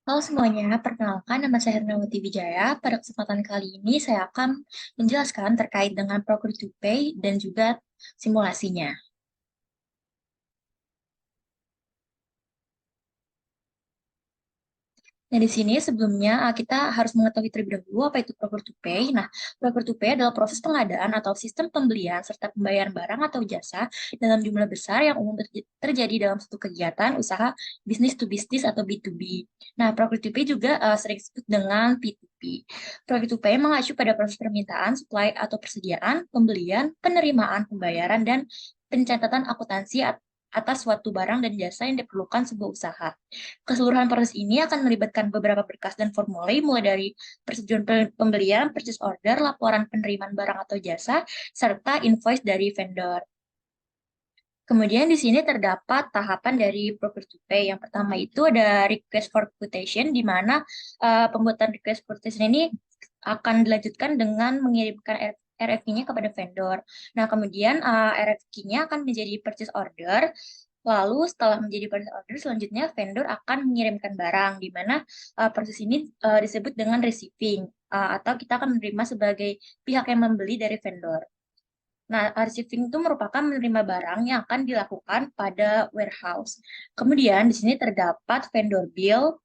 Halo semuanya, perkenalkan nama saya Hernawati Wijaya. Pada kesempatan kali ini saya akan menjelaskan terkait dengan Procure to Pay dan juga simulasinya. Nah, di sini sebelumnya kita harus mengetahui terlebih dahulu apa itu Procure to Pay. Nah, Procure to Pay adalah proses pengadaan atau sistem pembelian serta pembayaran barang atau jasa dalam jumlah besar yang umum terjadi dalam satu kegiatan usaha bisnis to bisnis atau B2B. Nah, Procure to Pay juga sering disebut dengan P2P. Procure to Pay mengacu pada proses permintaan, supply atau persediaan, pembelian, penerimaan, pembayaran, dan pencatatan akuntansi atas suatu barang dan jasa yang diperlukan sebuah usaha. Keseluruhan proses ini akan melibatkan beberapa berkas dan formulir, mulai dari persetujuan pembelian, purchase order, laporan penerimaan barang atau jasa, serta invoice dari vendor. Kemudian di sini terdapat tahapan dari procure to pay. Yang pertama itu ada request for quotation, di mana pembuatan request for quotation ini akan dilanjutkan dengan mengirimkan RFQ-nya kepada vendor. Nah, kemudian RFQ-nya akan menjadi purchase order. Lalu setelah menjadi purchase order, selanjutnya vendor akan mengirimkan barang, di mana proses ini disebut dengan receiving, atau kita akan menerima sebagai pihak yang membeli dari vendor. Nah, receiving itu merupakan menerima barang yang akan dilakukan pada warehouse. Kemudian di sini terdapat vendor bill.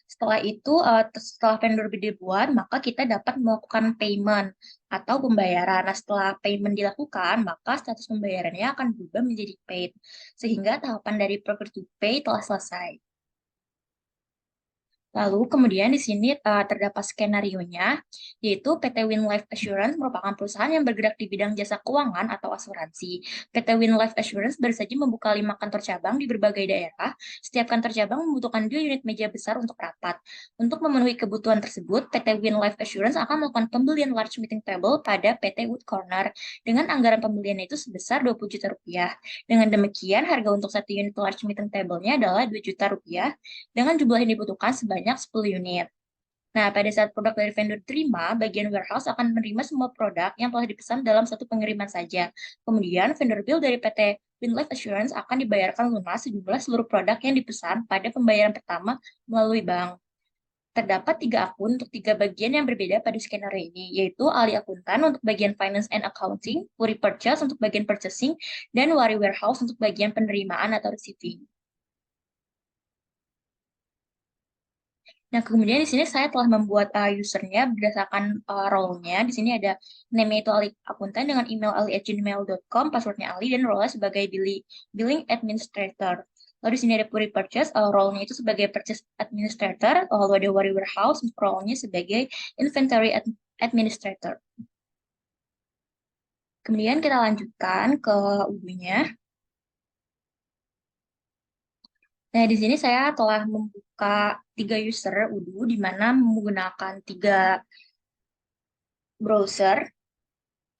Setelah itu, setelah vendor bill dibuat, maka kita dapat melakukan payment atau pembayaran. Nah, setelah payment dilakukan, maka status pembayarannya akan berubah menjadi paid. Sehingga tahapan dari procure to pay telah selesai. Lalu kemudian di sini terdapat skenario-nya, yaitu PT Win Life Assurance merupakan perusahaan yang bergerak di bidang jasa keuangan atau asuransi. PT Win Life Assurance baru saja membuka 5 kantor cabang di berbagai daerah. Setiap kantor cabang membutuhkan 2 unit meja besar untuk rapat. Untuk memenuhi kebutuhan tersebut, PT Win Life Assurance akan melakukan pembelian large meeting table pada PT Wood Corner dengan anggaran pembelian itu sebesar 20 juta rupiah. Dengan demikian, harga untuk satu unit large meeting table-nya adalah 2 juta rupiah dengan jumlah yang dibutuhkan sebanyak 10 unit. Nah, pada saat produk dari vendor diterima, bagian warehouse akan menerima semua produk yang telah dipesan dalam satu pengiriman saja. Kemudian, vendor bill dari PT Winlife Assurance akan dibayarkan lunas sejumlah seluruh produk yang dipesan pada pembayaran pertama melalui bank. Terdapat 3 akun untuk 3 bagian yang berbeda pada skenario ini, yaitu ahli akuntan untuk bagian finance and accounting, Wari purchase untuk bagian purchasing, dan Wari warehouse untuk bagian penerimaan atau receiving. Nah, kemudian di sini saya telah membuat usernya berdasarkan role-nya. Di sini ada name itu Ali Akuntan dengan email ali@gmail.com, passwordnya Ali, dan role sebagai billing administrator. Lalu di sini ada Puri Purchase, role-nya itu sebagai purchase administrator. Lalu ada Wari Warehouse, role-nya sebagai inventory administrator. Kemudian kita lanjutkan ke UB-nya. Nah, di sini saya telah membuka 3 user UDU, di mana menggunakan 3 browser.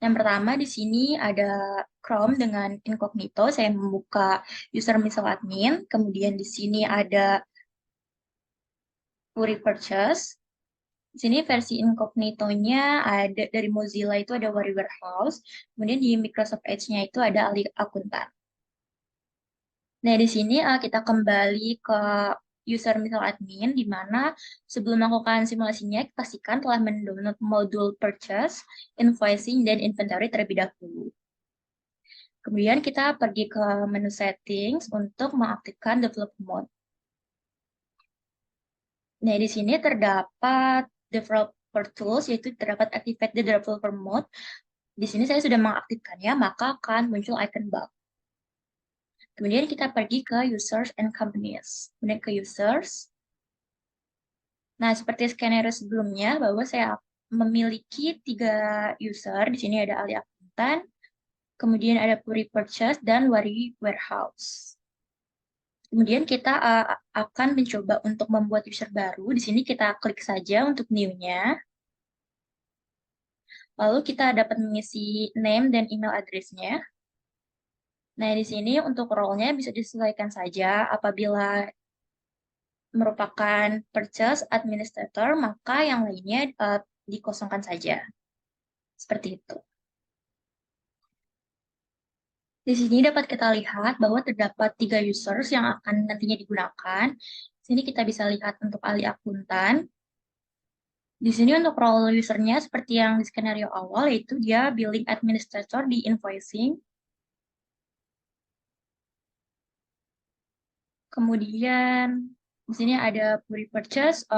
Yang pertama di sini ada Chrome dengan incognito. Saya membuka user misal admin. Kemudian di sini ada Puri Purchase. Di sini versi incognito-nya ada dari Mozilla itu ada Wari Warehouse. Kemudian di Microsoft Edge-nya itu ada Ali Akuntan. Nah, di sini kita kembali ke user misal admin, di mana sebelum melakukan simulasinya, pastikan telah mendownload modul purchase, invoicing, dan inventory terlebih dahulu. Kemudian kita pergi ke menu settings untuk mengaktifkan developer mode. Nah, di sini terdapat developer tools, yaitu terdapat activate the developer mode. Di sini saya sudah mengaktifkannya, maka akan muncul icon bug. Kemudian kita pergi ke users and companies. Kemudian ke users. Nah, seperti skenario sebelumnya, bahwa saya memiliki 3 user. Di sini ada Ali Akuntan, kemudian ada Puri Purchase, dan Wari Warehouse. Kemudian kita akan mencoba untuk membuat user baru. Di sini kita klik saja untuk new-nya. Lalu kita dapat mengisi name dan email address-nya. Nah, di sini untuk role-nya bisa disesuaikan saja. Apabila merupakan purchase administrator, maka yang lainnya dikosongkan saja. Seperti itu. Di sini dapat kita lihat bahwa terdapat 3 users yang akan nantinya digunakan. Di Sini kita bisa lihat untuk ahli akuntan. Di sini untuk role usernya seperti yang di skenario awal, yaitu dia billing administrator di invoicing. Kemudian di sini ada pre-purchase,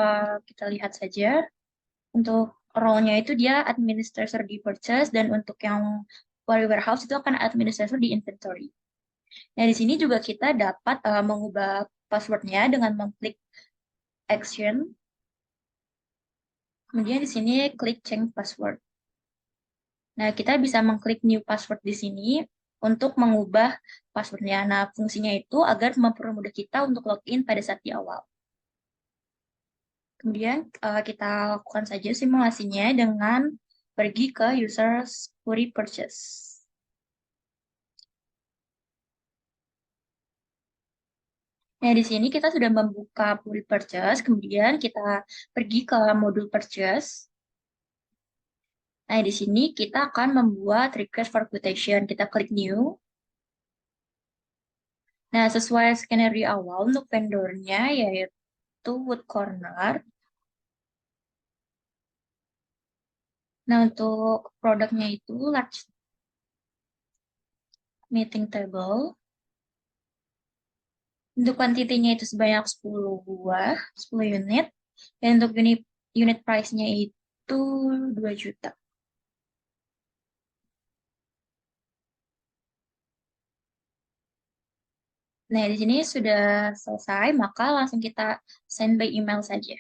kita lihat saja. Untuk role-nya itu dia administrator di purchase, dan untuk yang warehouse itu akan administrator di inventory. Nah, di sini juga kita dapat mengubah passwordnya dengan mengklik action. Kemudian di sini klik change password. Nah, kita bisa mengklik new password di sini untuk mengubah passwordnya. Nah, fungsinya itu agar mempermudah kita untuk login pada saat di awal. Kemudian kita lakukan saja simulasinya dengan pergi ke users query purchase. Nah, di sini kita sudah membuka query purchase, kemudian kita pergi ke modul purchase. Nah, di sini kita akan membuat request for quotation. Kita klik new. Nah, sesuai skenario awal untuk vendornya, yaitu Wood Corner. Nah, untuk produknya itu large meeting table. Untuk kuantitinya itu sebanyak 10 buah, 10 unit. Dan untuk unit price-nya itu 2 juta. Nah, di sini sudah selesai, maka langsung kita send by email saja.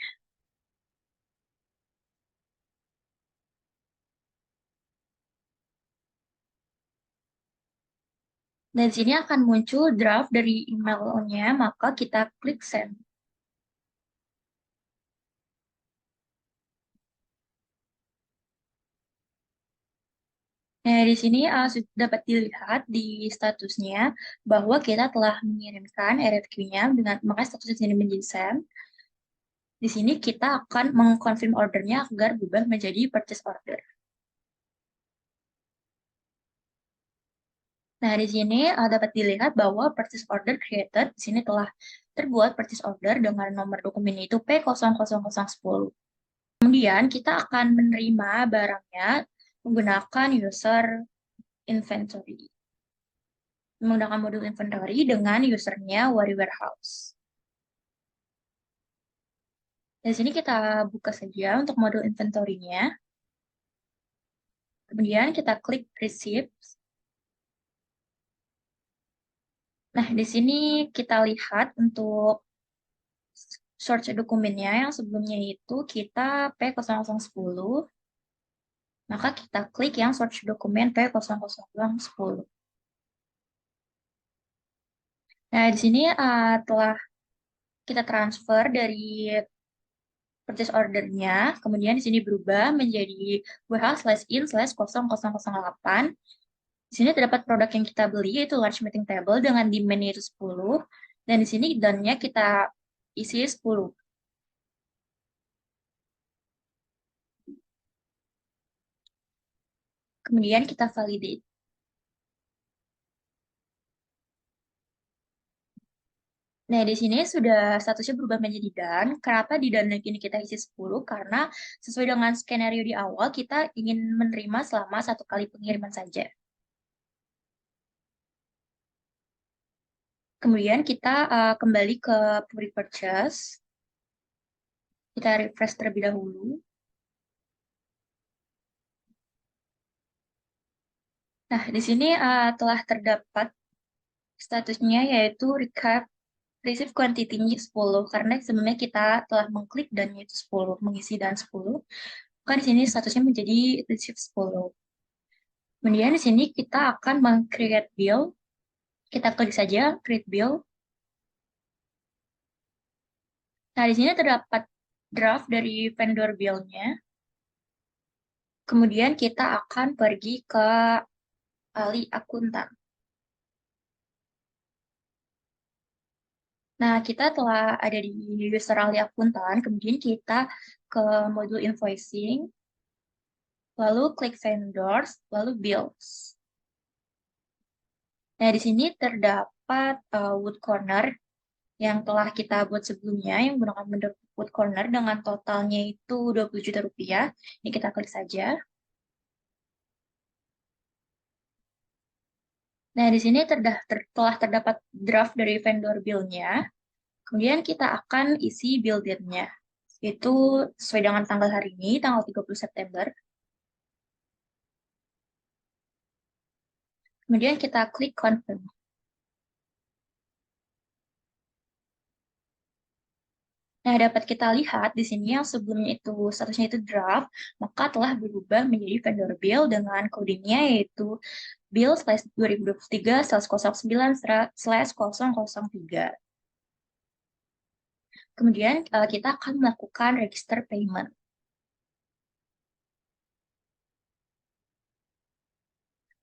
Dan di sini akan muncul draft dari emailnya, maka kita klik send. Nah, di sini dapat dilihat di statusnya bahwa kita telah mengirimkan RFQ-nya dengan maka statusnya di sini menjadi send. Di sini kita akan mengkonfirm ordernya agar berubah menjadi purchase order. Nah, di sini dapat dilihat bahwa purchase order created di sini telah terbuat purchase order dengan nomor dokumen itu P00010. Kemudian kita akan menerima barangnya menggunakan user inventory. Menggunakan modul inventory dengan usernya Wari Warehouse. Di sini kita buka saja untuk modul inventory-nya. Kemudian kita klik receipts. Nah, di sini kita lihat untuk search dokumennya yang sebelumnya itu kita P0010. Maka kita klik yang search dokumen P00010. Nah, di sini telah kita transfer dari purchase ordernya, kemudian di sini berubah menjadi WH/in/0008. Di sini terdapat produk yang kita beli, yaitu large meeting table dengan demand yaitu 10, dan di sini dan-nya kita isi 10. Kemudian kita validate. Nah, di sini sudah statusnya berubah menjadi done. Kenapa di done ini kita isi 10? Karena sesuai dengan skenario di awal, kita ingin menerima selama 1 kali pengiriman saja. Kemudian kita kembali ke pre-purchase. Kita refresh terlebih dahulu. Nah, di sini telah terdapat statusnya yaitu recap receive quantity-nya 10, karena sebelumnya kita telah mengklik dan yaitu 10, mengisi dan 10. Maka di sini statusnya menjadi receive 10. Kemudian di sini kita akan meng-create bill. Kita klik saja create bill. Nah, di sini terdapat draft dari vendor bill-nya. Kemudian kita akan pergi ke ahli akuntan. Nah, kita telah ada di user ahli akuntan, kemudian kita ke modul invoicing, lalu klik vendors, lalu bills. Nah, di sini terdapat Wood Corner, yang telah kita buat sebelumnya yang menggunakan vendor food corner dengan totalnya itu 20 juta rupiah. Ini kita klik saja. Nah, di sini telah terdapat draft dari vendor bill-nya. Kemudian kita akan isi bill date-nya. Itu sesuai dengan tanggal hari ini, tanggal 30 September. Kemudian kita klik confirm. Nah, dapat kita lihat di sini yang sebelumnya itu statusnya itu draft, maka telah berubah menjadi vendor bill dengan kodenya yaitu bill/2023/09/003. Kemudian kita akan melakukan register payment.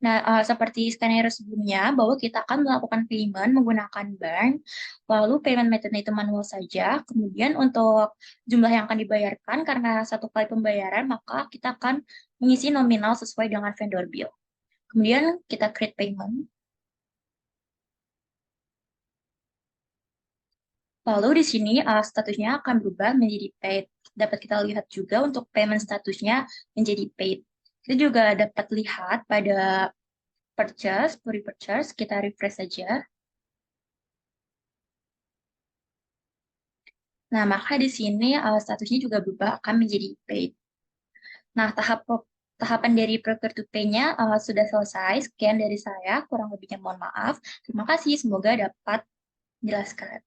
Nah, seperti skenario sebelumnya, bahwa kita akan melakukan payment menggunakan bank, lalu payment method itu manual saja. Kemudian untuk jumlah yang akan dibayarkan, karena satu kali pembayaran, maka kita akan mengisi nominal sesuai dengan vendor bill. Kemudian kita create payment. Lalu di sini statusnya akan berubah menjadi paid. Dapat kita lihat juga untuk payment statusnya menjadi paid. Kita juga dapat lihat pada purchase, pre-purchase, kita refresh saja. Nah, maka di sini statusnya juga berubah akan menjadi paid. Nah, tahapan dari procure to pay-nya sudah selesai. Sekian dari saya, kurang lebihnya mohon maaf. Terima kasih, semoga dapat menjelaskan.